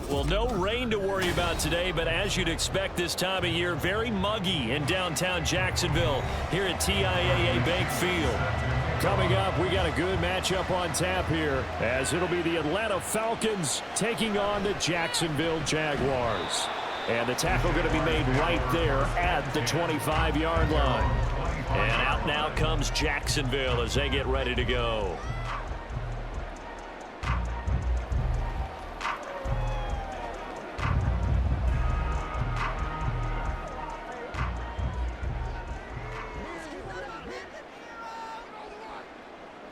Well, no rain to worry about today, but as you'd expect this time of year, very muggy in downtown Jacksonville here at TIAA Bank Field. Coming up, we got a good matchup on tap here, as it'll be the Atlanta Falcons taking on the Jacksonville Jaguars. And the tackle going to be made right there at the 25-yard line. And out now comes Jacksonville as they get ready to go.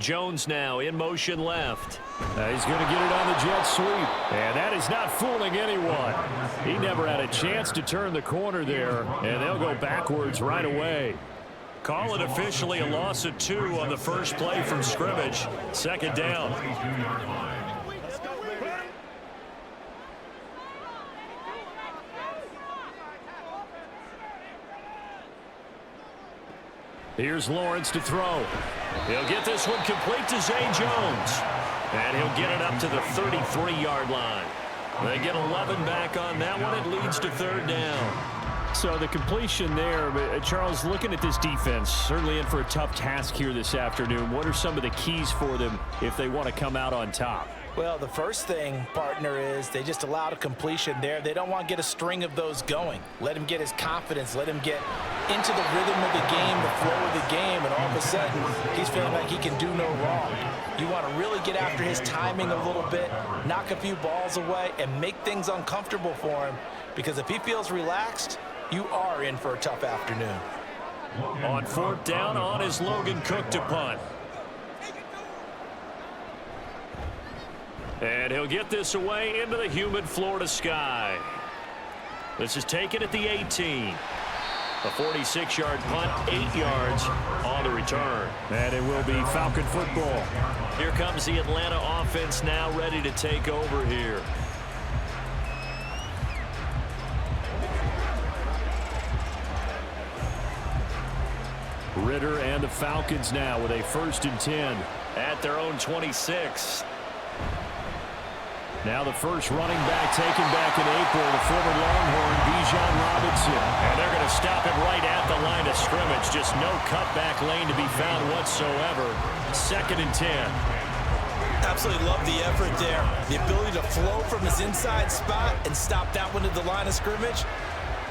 Jones now in motion left. He's going to get it on the jet sweep. And that is not fooling anyone. He never had a chance to turn the corner there, and they'll go backwards right away. Call it officially a loss of 2 on the first play from scrimmage. Second down. Here's Lawrence to throw. He'll get this one complete to Zay Jones. And he'll get it up to the 33-yard line. They get 11 back on that one. It leads to third down. So the completion there, Charles, looking at this defense, certainly in for a tough task here this afternoon. What are some of the keys for them if they want to come out on top? Well, the first thing, partner, is they just allowed a completion there. They don't want to get a string of those going. Let him get his confidence. Let him get into the rhythm of the game, the flow of the game, and all of a sudden, he's feeling like he can do no wrong. You want to really get after his timing a little bit, knock a few balls away, and make things uncomfortable for him, because if he feels relaxed, you are in for a tough afternoon. On fourth down, on is Logan Cook to punt. And he'll get this away into the humid Florida sky. This is taken at the 18. A 46-yard punt, 8 yards on the return. And it will be Falcon football. Here comes the Atlanta offense now ready to take over here. Ritter and the Falcons now with a 1st and 10. At their own 26. Now the first running back taken back in April, the former Longhorn, Bijan Robinson. And they're going to stop it right at the line of scrimmage. Just no cutback lane to be found whatsoever. 2nd and 10. Absolutely love the effort there. The ability to flow from his inside spot and stop that one at the line of scrimmage.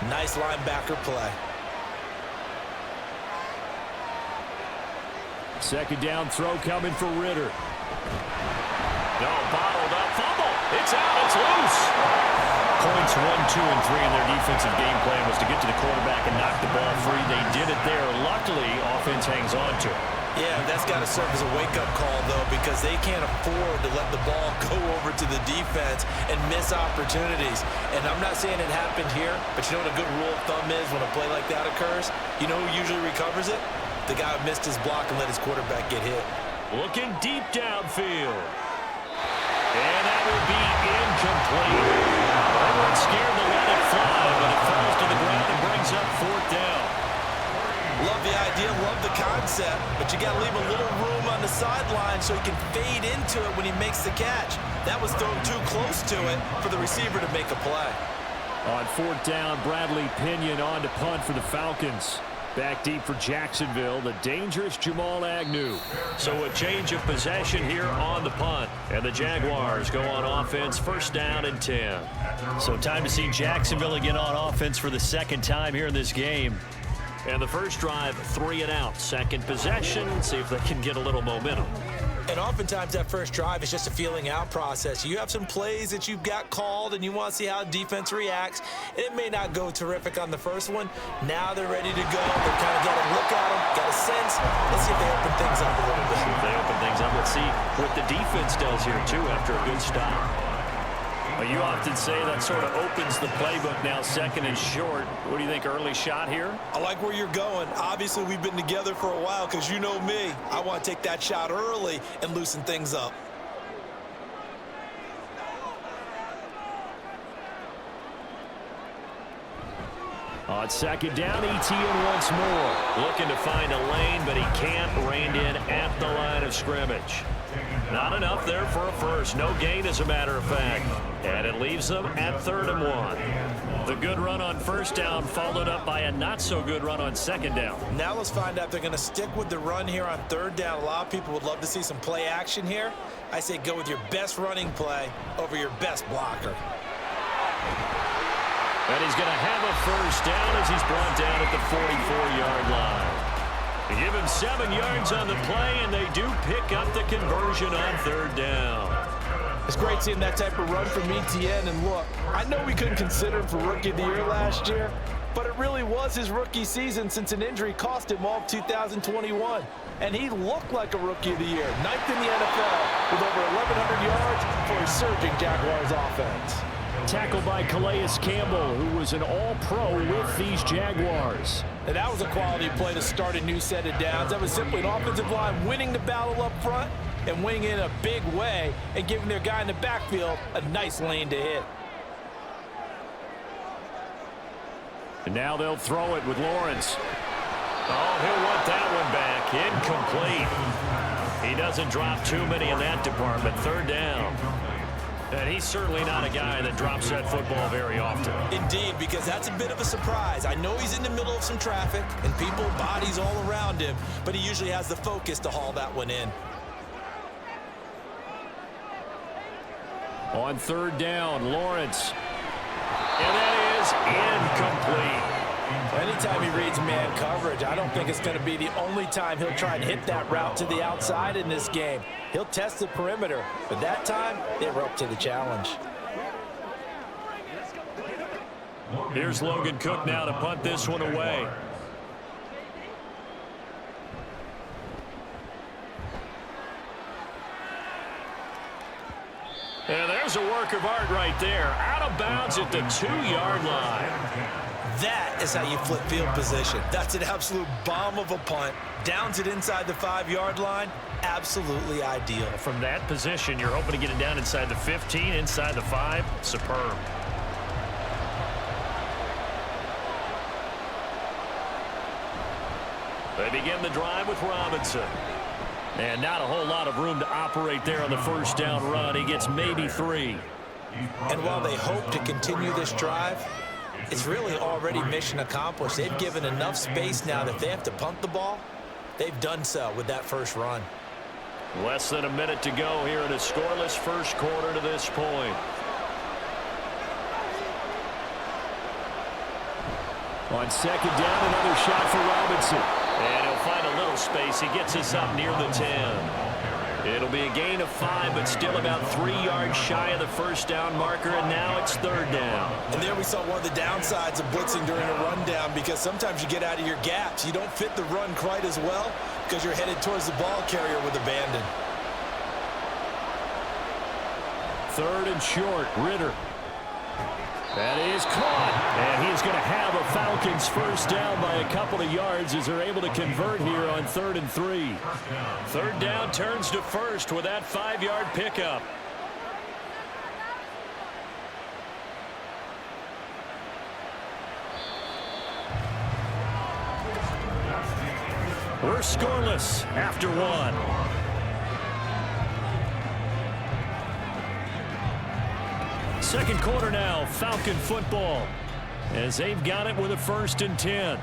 Nice linebacker play. 2nd down throw coming for Ritter. No, bottled up, fumble. It's out, it's loose. Points 1, 2, and 3 in their defensive game plan was to get to the quarterback and knock the ball free. They did it there. Luckily, offense hangs on to it. Yeah, that's got to serve as a wake-up call, though, because they can't afford to let the ball go over to the defense and miss opportunities. And I'm not saying it happened here, but you know what a good rule of thumb is when a play like that occurs? You know who usually recovers it? The guy who missed his block and let his quarterback get hit. Looking deep downfield. And that will be incomplete. They weren't scared to let it fly, but it falls to the ground and brings up 4th down. Love the idea, love the concept, but you got to leave a little room on the sideline so he can fade into it when he makes the catch. That was thrown too close to it for the receiver to make a play. On 4th down, Bradley Pinion on to punt for the Falcons. Back deep for Jacksonville, the dangerous Jamal Agnew. So a change of possession here on the punt. And the Jaguars go on offense, 1st down and 10. So time to see Jacksonville again on offense for the 2nd time here in this game. And the first drive, 3 and out. 2nd possession, see if they can get a little momentum. And oftentimes that first drive is just a feeling out process. You have some plays that you've got called and you want to see how defense reacts. It may not go terrific on the first one. Now they're ready to go. They've kind of got a look at them, got a sense. Let's see if they open things up a little bit. See if they open things up. Let's see what the defense does here, too, after a good stop. Well, you often say that sort of opens the playbook now, 2nd and short. What do you think, early shot here? I like where you're going. Obviously, we've been together for a while because you know me. I want to take that shot early and loosen things up. On 2nd down, ETN once more. Looking to find a lane, but he can't. Reined in at the line of scrimmage. Not enough there for a first. No gain, as a matter of fact. And it leaves them at 3rd and 1. The good run on first down followed up by a not-so-good run on second down. Now let's find out if they're going to stick with the run here on 3rd down. A lot of people would love to see some play action here. I say go with your best running play over your best blocker. And he's going to have a first down as he's brought down at the 44-yard line. They give him 7 yards on the play, and they do pick up the conversion on 3rd down. It's great seeing that type of run from ETN. And look, I know we couldn't consider him for Rookie of the Year last year, but it really was his rookie season since an injury cost him all of 2021. And he looked like a Rookie of the Year, 9th in the NFL with over 1,100 yards for a surging Jaguars offense. Tackled by Calais Campbell, who was an all-pro with these Jaguars. And that was a quality play to start a new set of downs. That was simply an offensive line winning the battle up front and winning in a big way and giving their guy in the backfield a nice lane to hit. And now they'll throw it with Lawrence. Oh, he'll want that one back. Incomplete. He doesn't drop too many in that department. 3rd down. And he's certainly not a guy that drops that football very often. Indeed, because that's a bit of a surprise. I know he's in the middle of some traffic and people, bodies all around him, but he usually has the focus to haul that one in. On 3rd down, Lawrence. And that is incomplete. Anytime he reads man coverage, I don't think it's going to be the only time he'll try and hit that route to the outside in this game. He'll test the perimeter, but that time, they were up to the challenge. Here's Logan Cook now to punt this one away. And there's a work of art right there. Out of bounds at the 2-yard line. That is how you flip field position. That's an absolute bomb of a punt. Downs it inside the 5-yard line. Absolutely ideal. From that position, you're hoping to get it down inside the 15, inside the 5. Superb. They begin the drive with Robinson. And not a whole lot of room to operate there on the first down run. He gets maybe 3. And while they hope to continue this drive, it's really already mission accomplished. They've given enough space now that if they have to punt the ball, they've done so with that first run. Less than a minute to go here in a scoreless first quarter to this point. On 2nd down, another shot for Robinson. And he'll find a little space. He gets us up near the 10. It'll be a gain of 5, but still about 3 yards shy of the first down marker, and now it's 3rd down. And there we saw one of the downsides of blitzing during a rundown, because sometimes you get out of your gaps. You don't fit the run quite as well because you're headed towards the ball carrier with abandon. 3rd and short, Ritter. That is caught. And he's going to have a Falcons first down by a couple of yards as they're able to convert here on 3rd and 3. 3rd down turns to first with that 5-yard pickup. We're scoreless after 1. Second quarter now, Falcon football, as they've got it with a 1st and 10.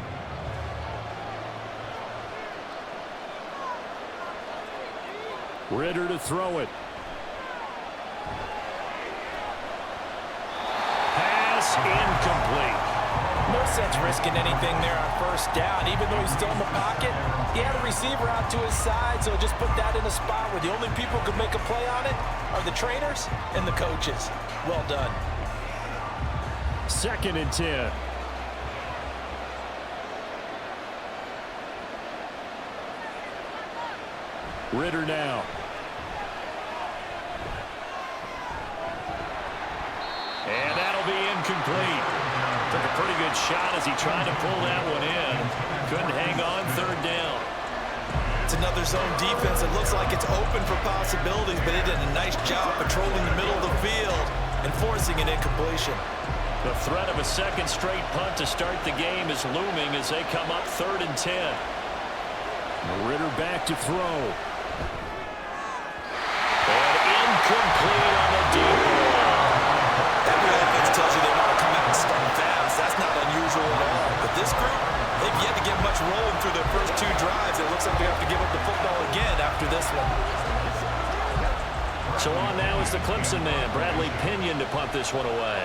Ritter to throw it. Pass incomplete. No sense risking anything there on first down. Even though he's still in the pocket, he had a receiver out to his side, so just put that in a spot where the only people who could make a play on it are the trainers and the coaches. Well done. 2nd and 10. Ritter now. And that'll be incomplete. Took a pretty good shot as he tried to pull that one in. Couldn't hang on. 3rd down. It's another zone defense. It looks like it's open for possibilities, but it did a nice job patrolling the middle of the field and forcing an incompletion. The threat of a second straight punt to start the game is looming as they come up 3rd and 10. Ritter back to throw. medicine man, Bradley Pinion, to punt this one away.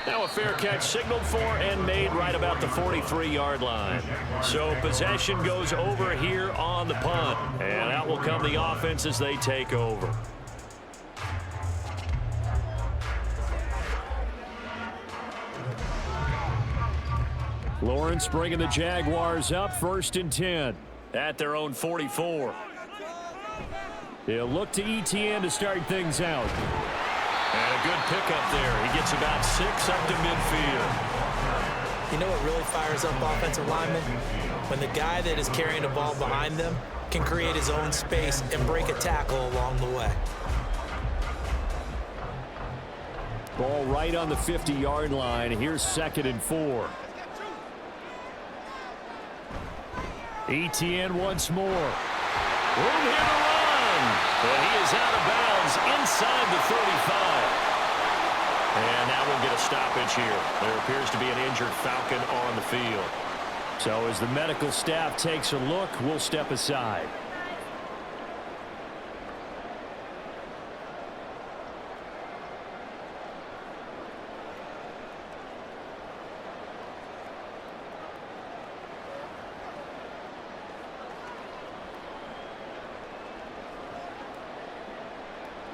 Now a fair catch signaled for and made right about the 43-yard line. So possession goes over here on the punt. And out will come the offense as they take over. Lawrence bringing the Jaguars up, 1st and 10 at their own 44. He'll look to ETN to start things out. And a good pickup there. He gets about 6 up to midfield. You know what really fires up offensive linemen? When the guy that is carrying the ball behind them can create his own space and break a tackle along the way. Ball right on the 50-yard line. Here's 2nd and 4. ETN once more. Room here to run. And he is out of bounds inside the 35. And now we'll get a stoppage here. There appears to be an injured Falcon on the field. So as the medical staff takes a look, we'll step aside.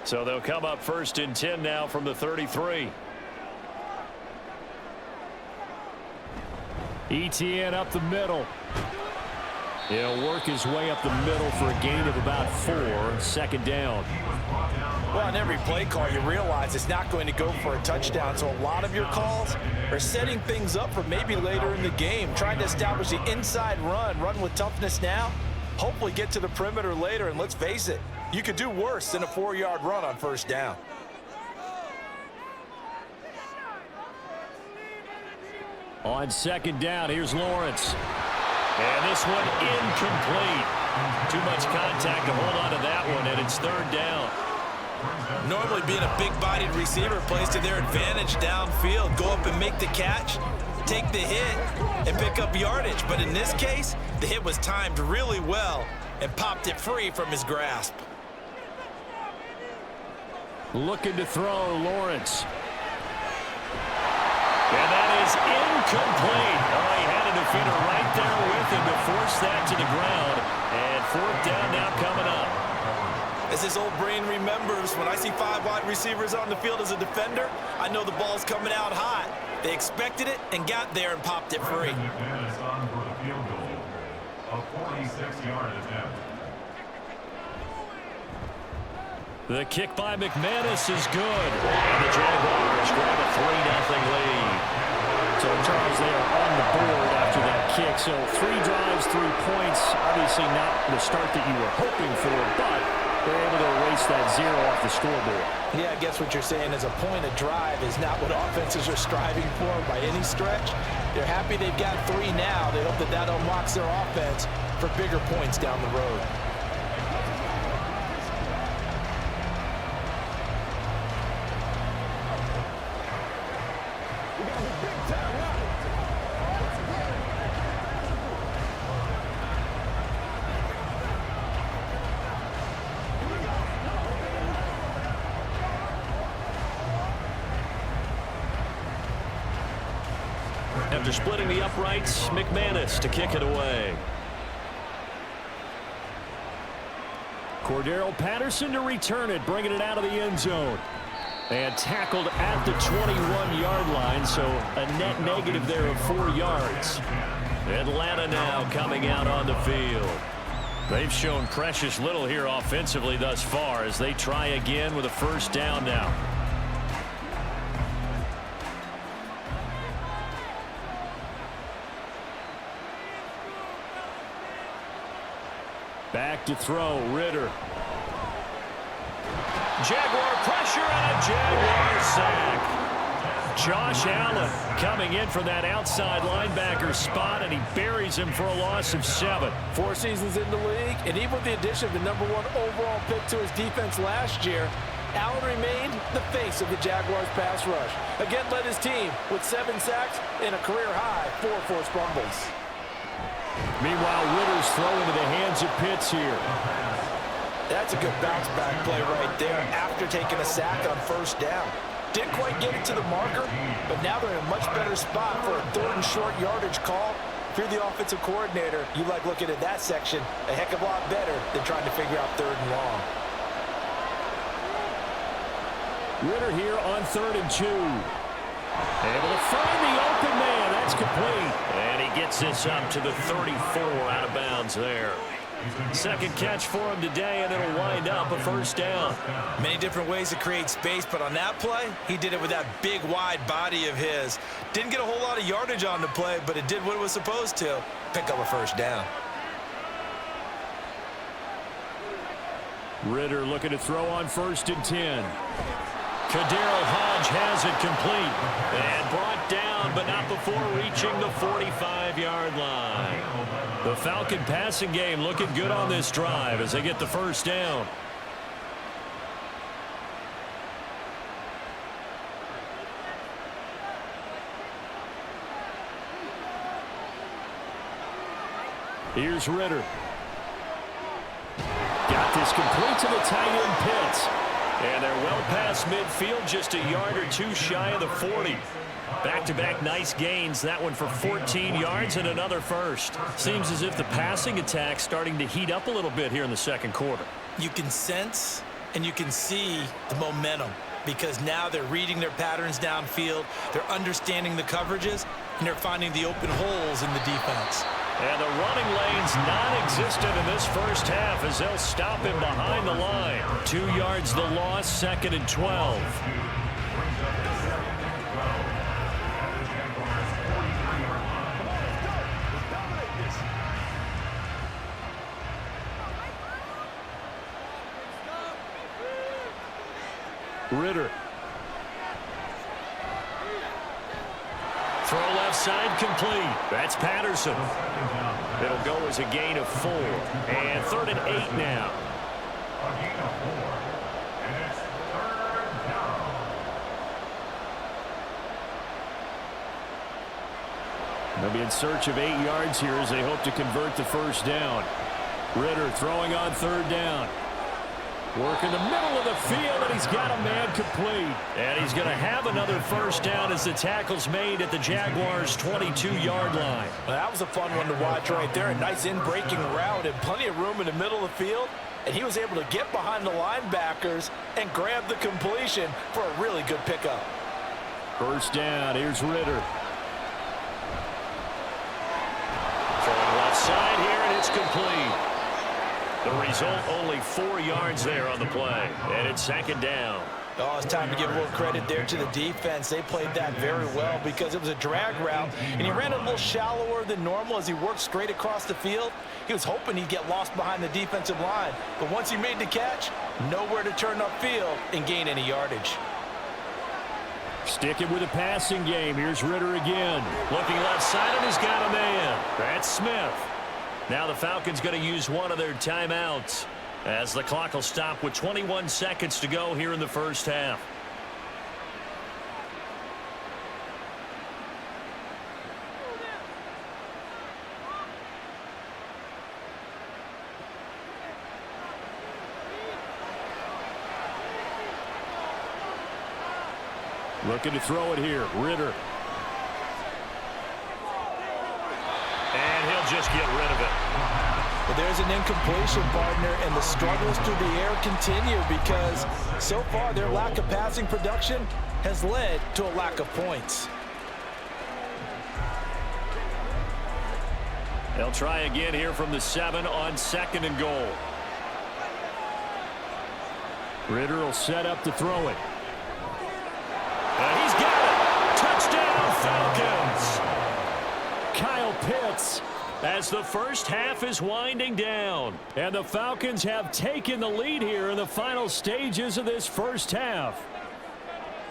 So they'll come up 1st and 10 now from the 33. ETN up the middle. He'll work his way up the middle for a gain of about 4. 2nd down. Well, on every play call, you realize it's not going to go for a touchdown. So a lot of your calls are setting things up for maybe later in the game, trying to establish the inside run with toughness now, hopefully get to the perimeter later. And let's face it, you could do worse than a 4-yard run on 1st down. On 2nd down, here's Lawrence. And this one incomplete. Too much contact to hold on to that one, and it's 3rd down. Normally being a big-bodied receiver plays to their advantage downfield. Go up and make the catch, take the hit, and pick up yardage. But in this case, the hit was timed really well and popped it free from his grasp. Looking to throw, Lawrence. And that is incomplete. Oh, he had a defender right there with him to force that to the ground. And 4th down now coming up. As his old brain remembers, when I see 5 wide receivers on the field as a defender, I know the ball's coming out hot. They expected it and got there and popped it free. The kick by McManus is good. And the Jaguars grab a 3-0 lead. So, Charles, they are on the board after that kick. So, 3 drives, 3 points. Obviously not the start that you were hoping for, but they're able to erase that 0 off the scoreboard. Yeah, I guess what you're saying is a point of drive is not what offenses are striving for by any stretch. They're happy they've got 3 now. They hope that that unlocks their offense for bigger points down the road. After splitting the uprights, McManus to kick it away. Cordero Patterson to return it, bringing it out of the end zone. And tackled at the 21-yard line, so a net negative there of 4 yards. Atlanta now coming out on the field. They've shown precious little here offensively thus far as they try again with a 1st down now. Back to throw, Ritter. Jaguar pressure and a Jaguar sack. Josh Allen coming in from that outside linebacker spot, and he buries him for a loss of 7. 4 seasons in the league, and even with the addition of the #1 overall pick to his defense last year, Allen remained the face of the Jaguars pass rush. Again, led his team with 7 sacks and a career-high 4 forced fumbles. Meanwhile, Ritter's throw into the hands of Pitts here. That's a good bounce-back play right there after taking a sack on first down. Didn't quite get it to the marker, but now they're in a much better spot for a 3rd and short yardage call. If you're the offensive coordinator, you like looking at that section a heck of a lot better than trying to figure out 3rd and long. Ritter here on 3rd and 2. Able to find the open man. That's complete. And he gets this up to the 34 out of bounds there. Second catch for him today, and it'll wind up a 1st down. Many different ways to create space, but on that play, he did it with that big, wide body of his. Didn't get a whole lot of yardage on the play, but it did what it was supposed to. Pick up a 1st down. Ritter looking to throw on 1st and 10. Kaderl Hodge has it complete and brought down, but not before reaching the 45-yard line. The Falcon passing game looking good on this drive as they get the 1st down. Here's Ritter. Got this complete to the tight end Pitts. And they're well past midfield, just a yard or 2 shy of the 40. Back-to-back nice gains, that one for 14 yards and another 1st. Seems as if the passing attack's starting to heat up a little bit here in the 2nd quarter. You can sense and you can see the momentum because now they're reading their patterns downfield, they're understanding the coverages, and they're finding the open holes in the defense. And the running lane's non-existent in this 1st half as they'll stop him behind the line. 2 yards the loss, 2nd and 12. Ritter. Throw left side complete. That's Patterson. It'll go as a gain of 4. And 3rd and 8 now. They'll be in search of 8 yards here as they hope to convert the 1st down. Ritter throwing on 3rd down. Work in the middle of the field, and he's got a man complete. And he's going to have another 1st down as the tackle's made at the Jaguars' 22-yard line. Well, that was a fun one to watch right there. A nice in-breaking route and plenty of room in the middle of the field. And he was able to get behind the linebackers and grab the completion for a really good pickup. 1st down, here's Ritter. Throwing left side here, and it's complete. The result, only 4 yards there on the play. And it's 2nd down. Oh, it's time to give a little credit there to the defense. They played that very well because it was a drag route, and he ran a little shallower than normal as he worked straight across the field. He was hoping he'd get lost behind the defensive line, but once he made the catch, nowhere to turn upfield and gain any yardage. Sticking with the passing game. Here's Ritter again. Looking left side, and he's got a man. That's Smith. Now the Falcons going to use one of their timeouts as the clock will stop with 21 seconds to go here in the 1st half. Looking to throw it here. Ritter. And he'll just get rid of it. Well, there's an incompletion, partner, and the struggles through the air continue because so far their lack of passing production has led to a lack of points. They'll try again here from the 7 on 2nd and goal. Ritter will set up to throw it. And he's got it. Touchdown, Falcons. Kyle Pitts. As the 1st half is winding down. And the Falcons have taken the lead here in the final stages of this 1st half.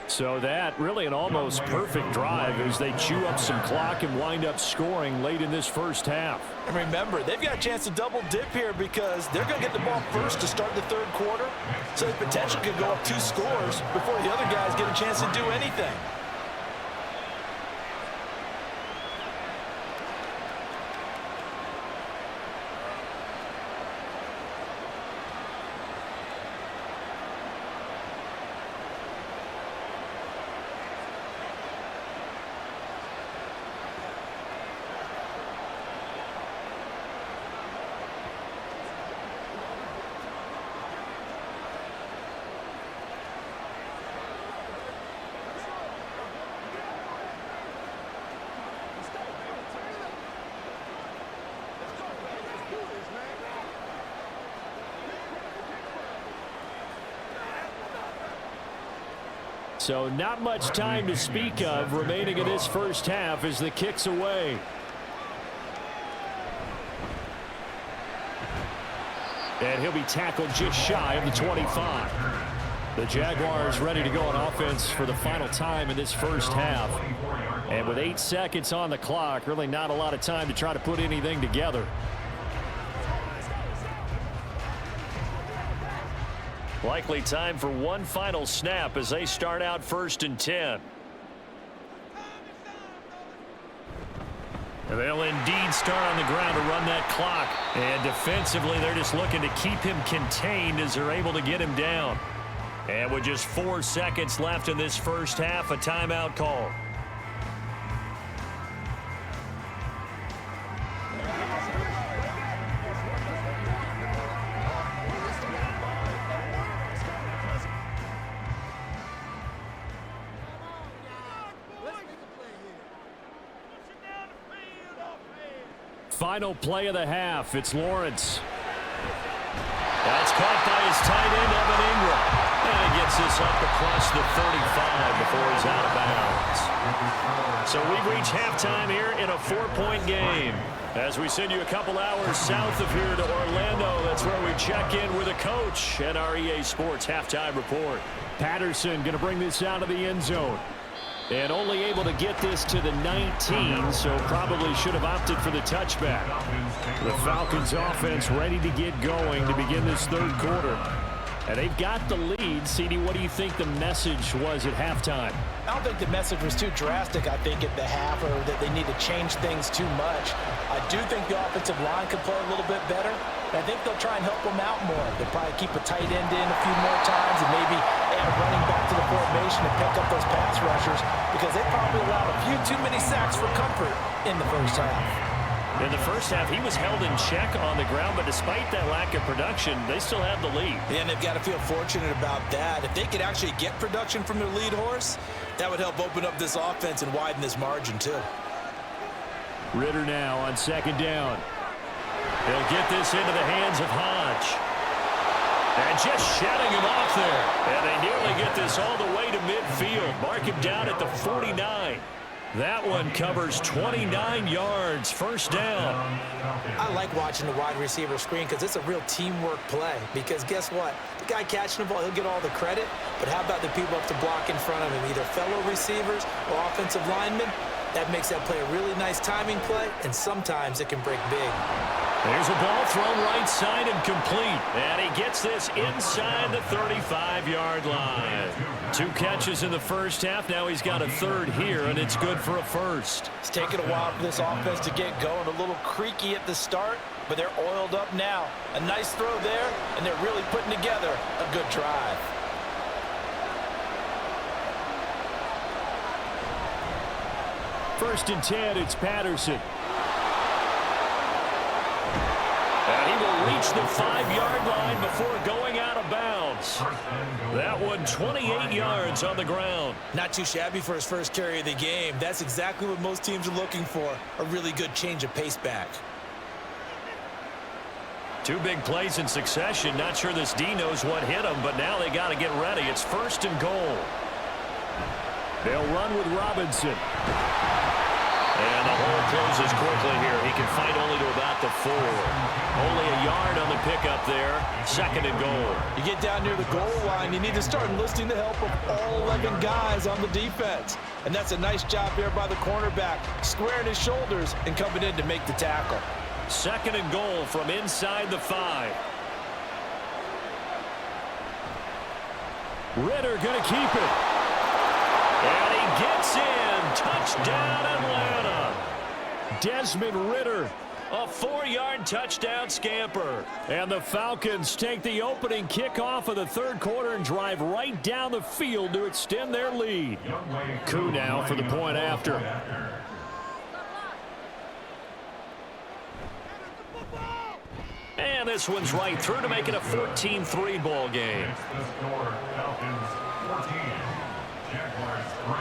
So that really an almost perfect drive as they chew up some clock and wind up scoring late in this 1st half. And remember, they've got a chance to double dip here because they're going to get the ball first to start the 3rd quarter. So the potential could go up 2 scores before the other guys get a chance to do anything. So not much time to speak of remaining in this first half as the kick's away. And he'll be tackled just shy of the 25. The Jaguars ready to go on offense for the final time in this first half. And with 8 seconds on the clock, really not a lot of time to try to put anything together. Likely time for one final snap as they start out 1st and 10. And they'll indeed start on the ground to run that clock. And defensively, they're just looking to keep him contained as they're able to get him down. And with just 4 seconds left in this first half, a timeout call. Final play of the half. It's Lawrence. That's caught by his tight end, Evan Ingram. And he gets this up across the 35 before he's out of bounds. So we've reached halftime here in a 4-point game. As we send you a couple hours south of here to Orlando, that's where we check in with a coach and our EA Sports halftime report. Patterson going to bring this out of the end zone. And only able to get this to the 19, so probably should have opted for the touchback. The Falcons offense ready to get going to begin this third quarter. And they've got the lead. CD, what do you think the message was at halftime? I don't think the message was too drastic, I think, at the half, or that they need to change things too much. I do think the offensive line could play a little bit better. I think they'll try and help them out more. They'll probably keep a tight end in a few more times and maybe add a running back to the formation and pick up those pass rushers because they probably allowed a few too many sacks for comfort in the first half. In the first half, he was held in check on the ground, but despite that lack of production, they still have the lead. And they've got to feel fortunate about that. If they could actually get production from their lead horse, that would help open up this offense and widen this margin too. Ritter now on 2nd down. They'll get this into the hands of Hodge. And just shutting him off there. And they nearly get this all the way to midfield. Mark him down at the 49. That one covers 29 yards. First down. I like watching the wide receiver screen because it's a real teamwork play. Because guess what? The guy catching the ball, he'll get all the credit. But how about the people up to block in front of him? Either fellow receivers or offensive linemen. That makes that play a really nice timing play. And sometimes it can break big. There's a ball thrown right side and complete. And he gets this inside the 35-yard line. 2 catches in the first half. Now he's got a third here, and it's good for a first. It's taken a while for this offense to get going. A little creaky at the start, but they're oiled up now. A nice throw there, and they're really putting together a good drive. First and 10, it's Patterson. And he will reach the 5-yard line before going out of bounds. That one 28 yards on the ground. Not too shabby for his first carry of the game. That's exactly what most teams are looking for, a really good change of pace back. 2 big plays in succession. Not sure this D knows what hit him, but now they got to get ready. It's 1st and goal. They'll run with Robinson. And the hole closes quickly here. He can fight only to about the 4. Only a yard on the pickup there. 2nd and goal. You get down near the goal line, you need to start enlisting the help of all 11 guys on the defense. And that's a nice job there by the cornerback, squaring his shoulders and coming in to make the tackle. 2nd and goal from inside the 5. Ritter going to keep it. And he gets in. Touchdown, Atlanta. Desmond Ritter, a 4-yard touchdown scamper. And the Falcons take the opening kickoff of the third quarter and drive right down the field to extend their lead. Coup now for the point after. And this one's right through to make it a 14-3 ball game. Falcons 14, Jaguars 3.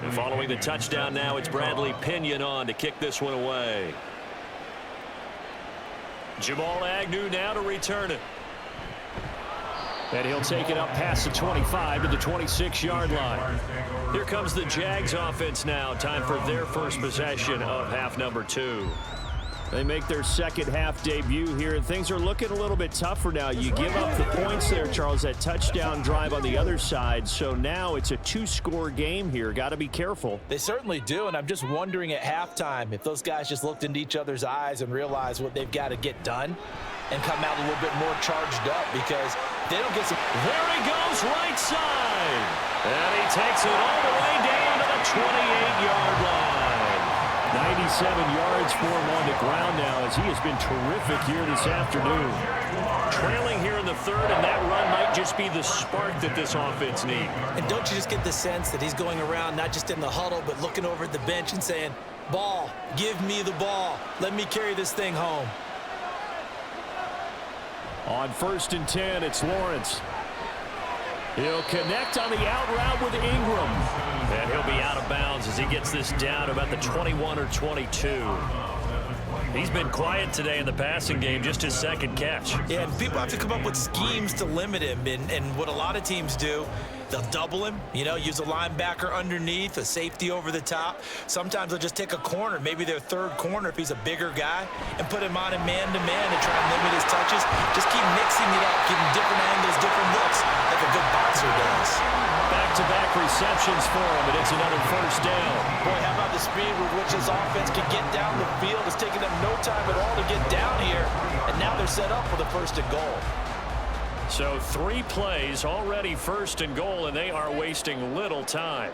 And following the touchdown now, it's Bradley Pinion on to kick this one away. Jamal Agnew now to return it. And he'll take it up past the 25 to the 26-yard line. Here comes the Jags offense now. Time for their first possession of half number 2. They make their second half debut here, and things are looking a little bit tougher now. You give up the points there, Charles, that touchdown drive on the other side. So now it's a 2-score game here. Got to be careful. They certainly do, and I'm just wondering at halftime if those guys just looked into each other's eyes and realized what they've got to get done and come out a little bit more charged up, because they don't get some. There he goes, right side. And he takes it all the way down to the 28-yard line. 97 yards for him on the ground now, as he has been terrific here this afternoon. Trailing here in the third, and that run might just be the spark that this offense needs. And don't you just get the sense that he's going around not just in the huddle, but looking over at the bench and saying, ball, give me the ball. Let me carry this thing home. On 1st and 10, it's Lawrence. He'll connect on the out route with Ingram. And he'll be out of bounds as he gets this down about the 21 or 22. He's been quiet today in the passing game, just his second catch. Yeah, and people have to come up with schemes to limit him. And what a lot of teams do, they'll double him, use a linebacker underneath, a safety over the top. Sometimes they'll just take a corner, maybe their third corner if he's a bigger guy, and put him on a man-to-man and try and limit his touches. Just keep mixing it up, giving different angles, different looks, like a good boxer does. Back-to-back receptions for him, and it's another first down. Boy, how about the speed with which this offense can get down the field? It's taking them no time at all to get down here, and now they're set up for the 1st and goal. So 3 plays, already 1st and goal, and they are wasting little time.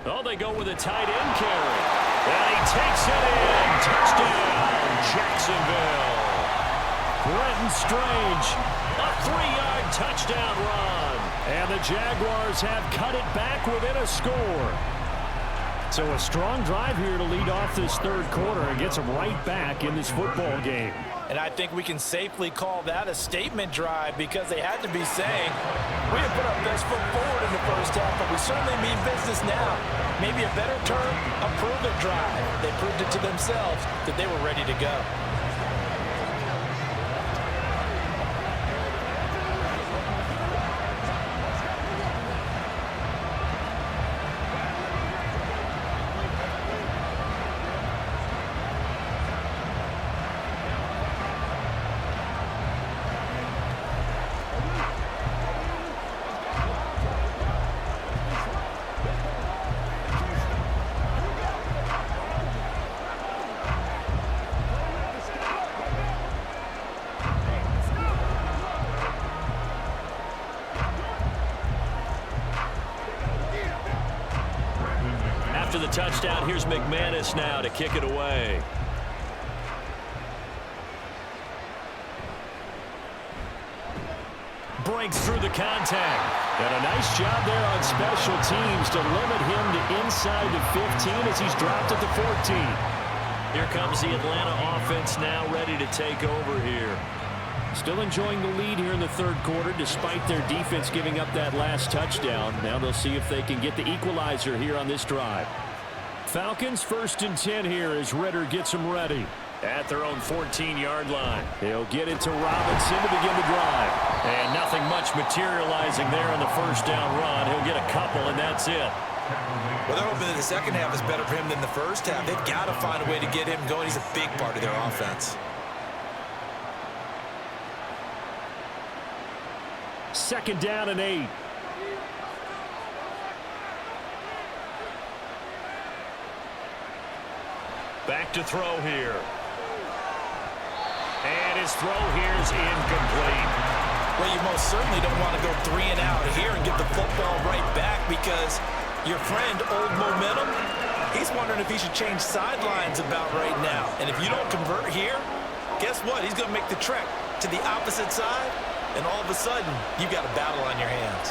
Oh, they go with a tight end carry. And he takes it in. Touchdown, Jacksonville. Brenton Strange, a 3-yard touchdown run. And the Jaguars have cut it back within a score. So a strong drive here to lead off this third quarter and gets them right back in this football game. And I think we can safely call that a statement drive, because they had to be saying, we didn't put our best foot forward in the first half, but we certainly mean business now. Maybe a better term, a prove-it drive. They proved it to themselves that they were ready to go. After the touchdown, here's McManus now to kick it away. Breaks through the contact. And a nice job there on special teams to limit him to inside the 15 as he's dropped at the 14. Here comes the Atlanta offense now ready to take over here. Still enjoying the lead here in the third quarter despite their defense giving up that last touchdown. Now they'll see if they can get the equalizer here on this drive. Falcons 1st and 10 here as Ritter gets them ready. At their own 14-yard line. He'll get it to Robinson to begin the drive. And nothing much materializing there on the first down run. He'll get a couple, and that's it. Well, they're hoping that the second half is better for him than the first half. They've got to find a way to get him going. He's a big part of their offense. 2nd down and 8. Back to throw here. And his throw here is incomplete. Well, you most certainly don't want to go 3 and out here and get the football right back, because your friend, Old Momentum, he's wondering if he should change sidelines about right now. And if you don't convert here, guess what? He's going to make the trek to the opposite side, and all of a sudden, you've got a battle on your hands.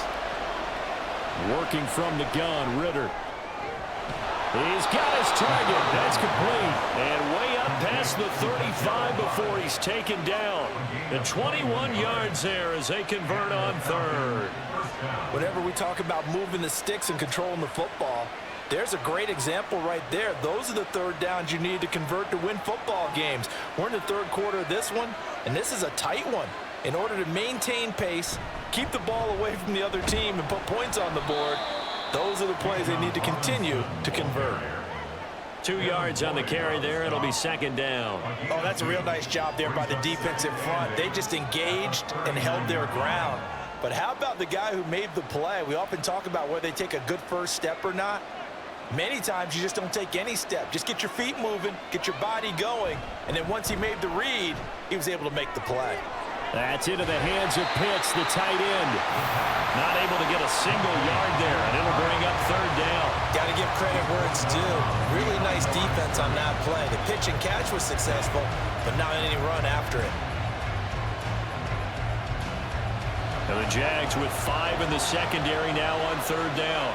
Working from the gun, Ritter. He's got his target. That's complete. And way up past the 35 before he's taken down. And 21 yards there as they convert on third. Whenever we talk about moving the sticks and controlling the football, there's a great example right there. Those are the third downs you need to convert to win football games. We're in the third quarter of this one, and this is a tight one. In order to maintain pace, keep the ball away from the other team, and put points on the board, those are the plays they need to continue to convert. 2 yards on the carry there. It'll be second down. Oh, that's a real nice job there by the defensive front. They just engaged and held their ground. But how about the guy who made the play? We often talk about whether they take a good first step or not. Many times you just don't take any step. Just get your feet moving, get your body going, and then once he made the read, he was able to make the play. That's into the hands of Pitts, the tight end. Not able to get a single yard there, and it'll bring up third down. Got to give credit where it's due. Really nice defense on that play. The pitch and catch was successful, but not any run after it. And the Jags with 5 in the secondary now on third down.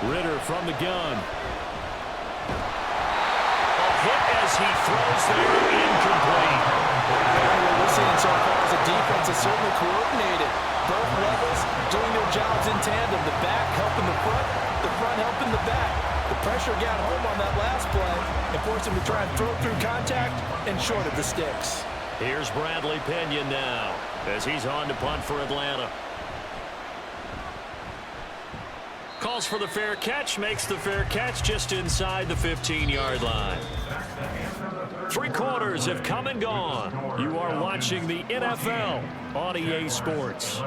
Ritter from the gun. Hit as he throws there, incomplete. What we're seeing so far is a defense that's certainly coordinated. Both levels doing their jobs in tandem. The back helping the front helping the back. The pressure got home on that last play and forced him to try and throw through contact and short of the sticks. Here's Bradley Pinion now as he's on to punt for Atlanta. Calls for the fair catch, makes the fair catch just inside the 15-yard line. 3 quarters have come and gone. You are watching the NFL on EA Sports.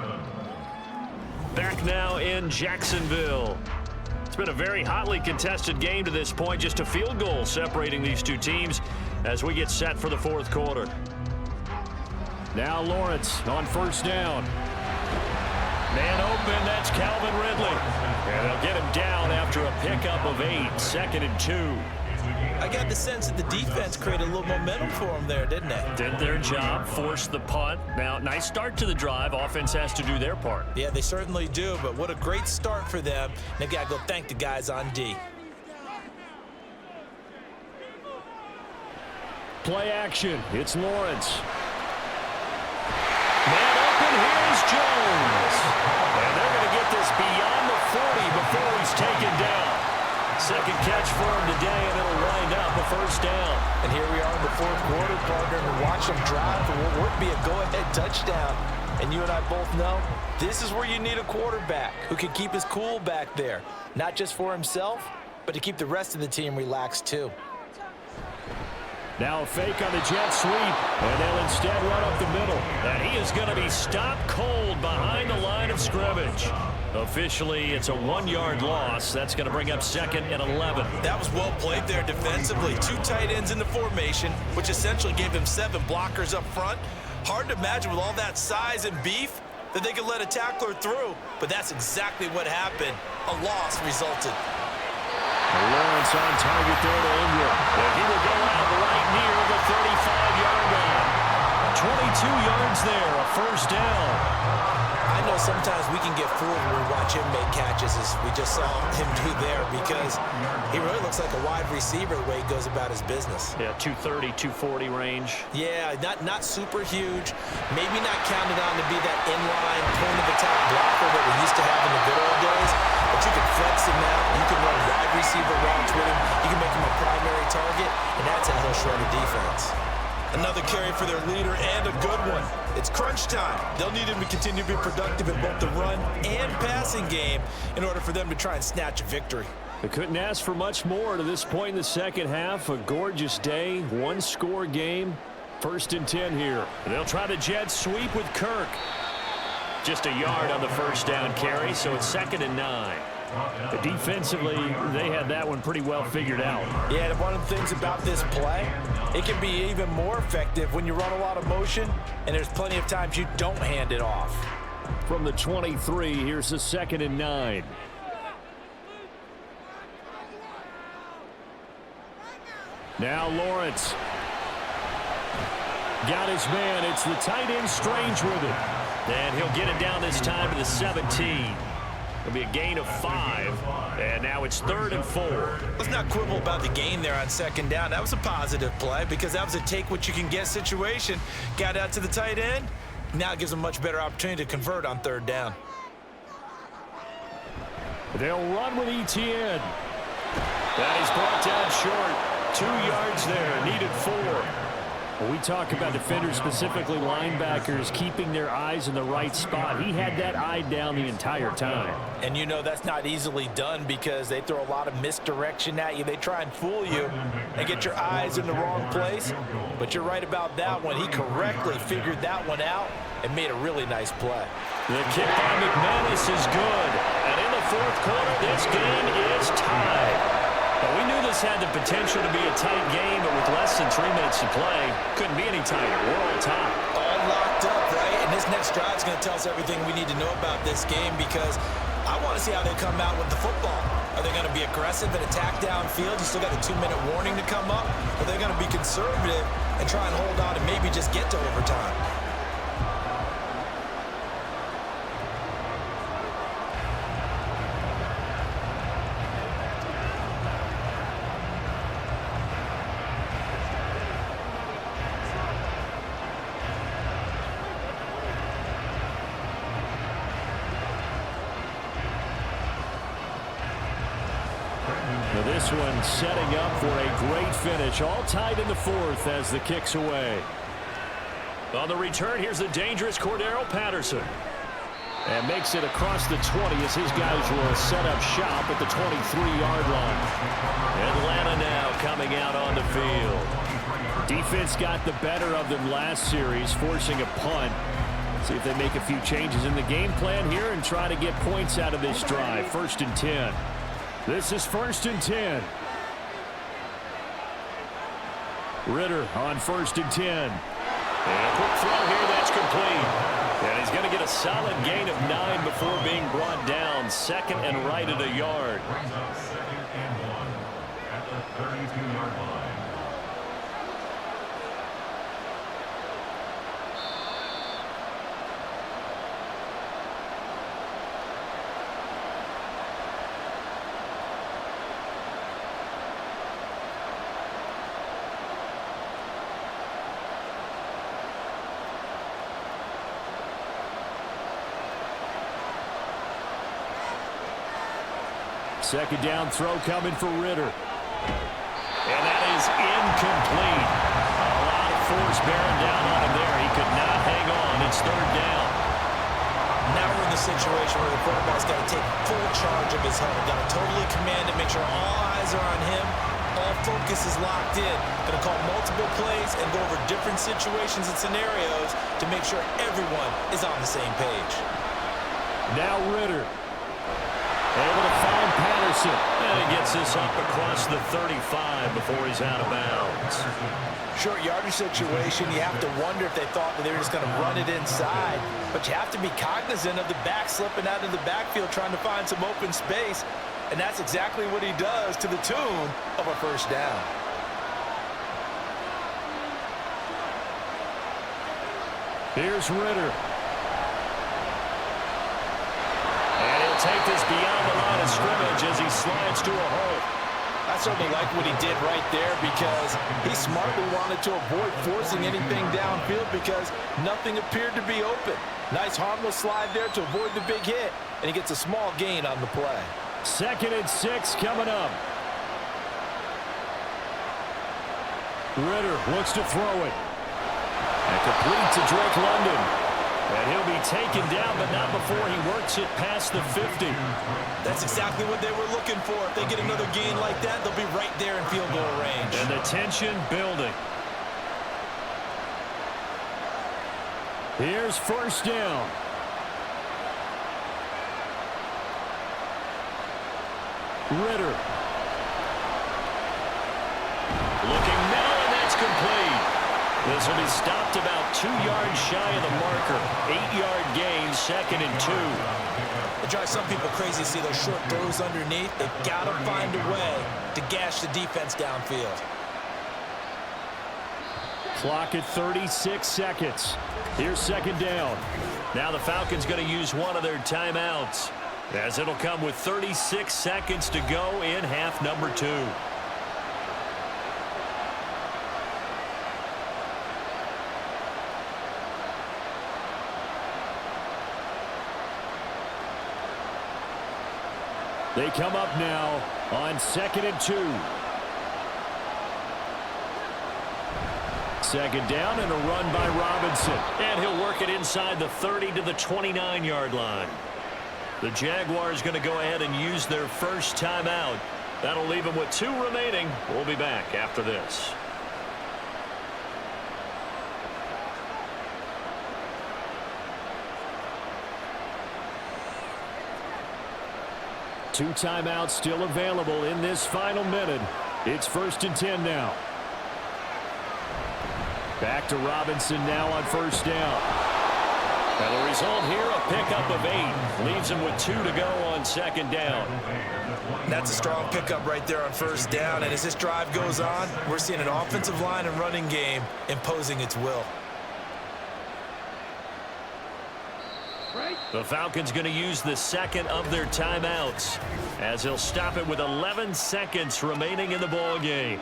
Back now in Jacksonville. It's been a very hotly contested game to this point. Just a field goal separating these two teams as we get set for the fourth quarter. Now Lawrence on first down. Man open, that's Calvin Ridley. And they'll get him down after a pickup of 8, 2nd and 2. I got the sense that the defense created a little momentum for them there, didn't they? Did their job, forced the punt. Now, nice start to the drive. Offense has to do their part. Yeah, they certainly do, but what a great start for them. They've got to go thank the guys on D. Play action. It's Lawrence. Man open, here's Jones. And they're going to get this beyond the 40 before he's taken down. Second catch for him today, and it'll wind up a first down. And here we are in the fourth quarter, partner, and watch them drive for what would be a go-ahead touchdown. And you and I both know this is where you need a quarterback who can keep his cool back there, not just for himself, but to keep the rest of the team relaxed too. Now a fake on the jet sweep, and they'll instead run up the middle. And he is going to be stopped cold behind the line of scrimmage. Officially, it's a 1-yard loss. That's going to bring up 2nd and 11. That was well played there defensively. 2 tight ends in the formation, which essentially gave him 7 blockers up front. Hard to imagine with all that size and beef that they could let a tackler through, but that's exactly what happened. A loss resulted. Lawrence on target there to Ingram. And he will go out right near the 35-yard line. 22 yards there, a first down. I know sometimes we can get fooled when we watch him make catches, as we just saw him do there, because he really looks like a wide receiver the way he goes about his business. Yeah, 230, 240 range. Yeah, not super huge. Maybe not counted on to be that inline, point-of-attack blocker that we used to have in the good old days. But you can flex him out. You can run wide receiver routes with him. You can make him a primary target, and that's how he'll shred a defense. Another carry for their leader, and a good one. It's crunch time. They'll need him to continue to be productive in both the run and passing game in order for them to try and snatch a victory. They couldn't ask for much more to this point in the second half. A gorgeous day, 1-score game. 1st and 10 here. They'll try the jet sweep with Kirk. Just a yard on the first down carry, so it's 2nd and 9. But defensively, they had that one pretty well figured out. Yeah, one of the things about this play, it can be even more effective when you run a lot of motion, and there's plenty of times you don't hand it off. From the 23, here's the 2nd and 9. Now Lawrence. Got his man. It's the tight end Strange with it. And he'll get it down this time to the 17. It'll be a gain of 5, and now it's 3rd and 4. Let's not quibble about the gain there on second down. That was a positive play because that was a take-what-you-can-get situation. Got out to the tight end. Now it gives them a much better opportunity to convert on 3rd down. They'll run with ETN. That is brought down short. 2 yards there, needed 4. When we talk about defenders, specifically linebackers, keeping their eyes in the right spot, he had that eye down the entire time. And you know that's not easily done because they throw a lot of misdirection at you. They try and fool you and get your eyes in the wrong place. But you're right about that one. He correctly figured that one out and made a really nice play. The kick by McManus is good. And in the 4th quarter, this game is tied. Well, we knew this had the potential to be a tight game, but with less than 3 minutes to play, couldn't be any tighter. We're all tied. All locked up, right? And this next drive is going to tell us everything we need to know about this game because I want to see how they come out with the football. Are they going to be aggressive and attack downfield? You still got a 2-minute warning to come up? Or are they going to be conservative and try and hold on and maybe just get to overtime? This one setting up for a great finish. All tied in the 4th as the kick's away. On the return, here's the dangerous Cordero Patterson. And makes it across the 20 as his guys will set up shop at the 23-yard line. Atlanta now coming out on the field. Defense got the better of them last series, forcing a punt. See if they make a few changes in the game plan here and try to get points out of this drive. 1st and 10. This is 1st and 10. Ritter on 1st and 10. And a quick throw here, that's complete. And he's going to get a solid gain of 9 before being brought down. 2nd and right at a yard. Brings up 2nd and 1 at the 32-yard line. Second down throw coming for Ritter. And that is incomplete. A lot of force bearing down on him there. He could not hang on. It's 3rd down. Now we're in the situation where the quarterback's got to take full charge of his huddle. Got to totally command it, make sure all eyes are on him. All focus is locked in. Going to call multiple plays and go over different situations and scenarios to make sure everyone is on the same page. Now Ritter. Able to find Patterson. And he gets this up across the 35 before he's out of bounds. Short yardage situation, you have to wonder if they thought that they were just going to run it inside. But you have to be cognizant of the back slipping out of the backfield trying to find some open space. And that's exactly what he does to the tune of a 1st down. Here's Ritter. And he'll take this beyond the line of scrimmage as he slides to a hole. I certainly like what he did right there because he smartly wanted to avoid forcing anything downfield because nothing appeared to be open. Nice harmless slide there to avoid the big hit, and he gets a small gain on the play. 2nd and 6 coming up. Ritter looks to throw it. And complete to Drake London. And he'll be taken down, but not before he works it past the 50. That's exactly what they were looking for. If they get another gain like that, they'll be right there in field goal range. And the tension building. Here's 1st down. Ritter. Looking now, and that's complete. This will be stopped about 2 yards shy of the marker. 8-yard gain, 2nd and 2. It drives some people crazy to see those short throws underneath. They've got to find a way to gash the defense downfield. Clock at 36 seconds. Here's 2nd down. Now the Falcons going to use one of their timeouts. as it'll come with 36 seconds to go in half number 2. They come up now on 2nd and 2. 2nd down and a run by Robinson. And he'll work it inside the 30 to the 29-yard line. The Jaguars going to go ahead and use their first timeout. That'll leave them with 2 remaining. We'll be back after this. Two timeouts still available in this final minute. It's 1st and 10 now. Back to Robinson now on 1st down. And the result here, a pickup of 8. Leaves him with 2 to go on 2nd down. That's a strong pickup right there on 1st down. And as this drive goes on, we're seeing an offensive line and running game imposing its will. The Falcons going to use the 2nd of their timeouts, as they'll stop it with 11 seconds remaining in the ball game.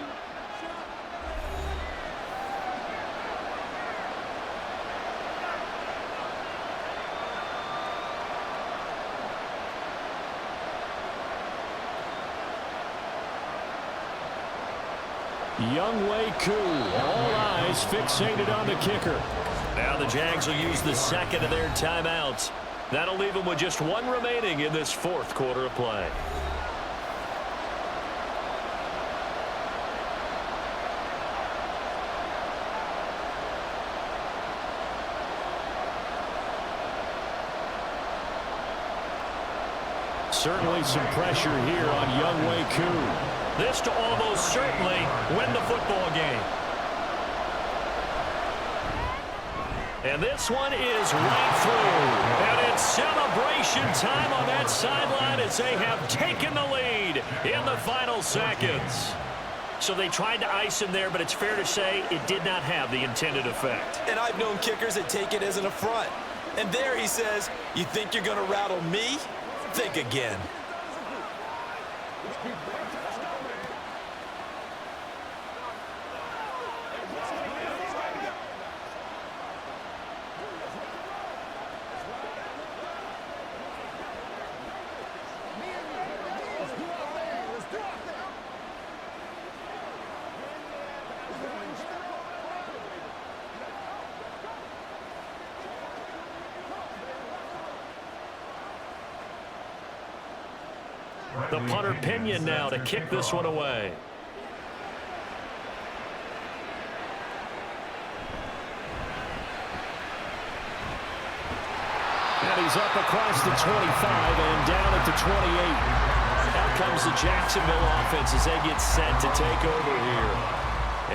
Younghoe Koo, all eyes fixated on the kicker. Now the Jags will use the 2nd of their timeouts. That'll leave them with just 1 remaining in this 4th quarter of play. Certainly some pressure here on Younghoe Koo. This to almost certainly win the football game. And this one is right through. And it's celebration time on that sideline as they have taken the lead in the final seconds. So they tried to ice him there, but it's fair to say it did not have the intended effect. And I've known kickers that take it as an affront. And there he says, you think you're going to rattle me? Think again. The punter Pinion now to kick this one away. And he's up across the 25 and down at the 28. Out comes the Jacksonville offense as they get set to take over here.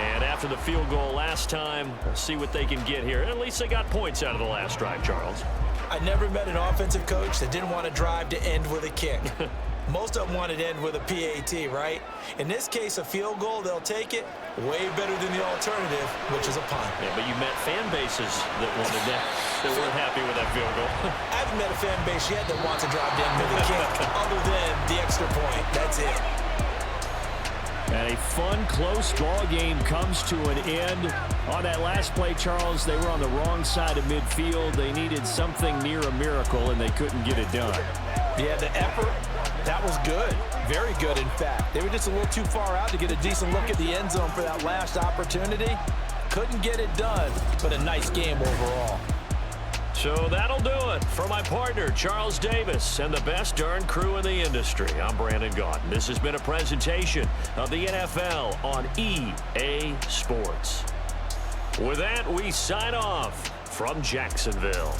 And after the field goal last time, we'll see what they can get here. At least they got points out of the last drive, Charles. I never met an offensive coach that didn't want to drive to end with a kick. Most of them wanted to end with a PAT, right? In this case, a field goal, they'll take it. Way better than the alternative, which is a punt. Yeah, but you met fan bases that wanted that, that weren't happy with that field goal. I haven't met a fan base yet that wants to drive to end with a kick, other than the extra point. That's it. And a fun, close ball game comes to an end. On that last play, Charles, they were on the wrong side of midfield. They needed something near a miracle, and they couldn't get it done. Yeah, the effort, that was good. Very good, in fact. They were just a little too far out to get a decent look at the end zone for that last opportunity. Couldn't get it done, but a nice game overall. So that'll do it for my partner, Charles Davis, and the best darn crew in the industry. I'm Brandon Gaudin. This has been a presentation of the NFL on EA Sports. With that, we sign off from Jacksonville.